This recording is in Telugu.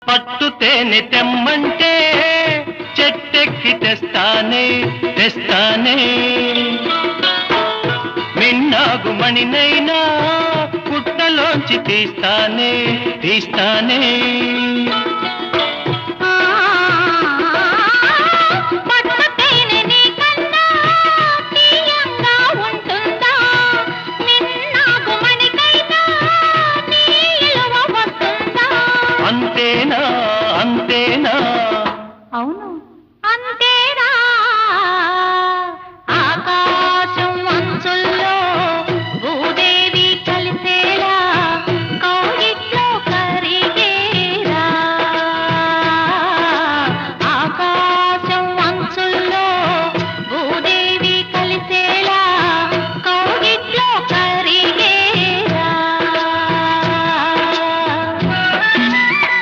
పట్టు తేనె తెమ్మంటే చెట్టెక్కి తెస్తానే తెస్తానే మిన్నాగు మణినైనా పుట్టలోంచి తీస్తానే తీస్తానే అంతేనా అంతేనా అవును అంతేరా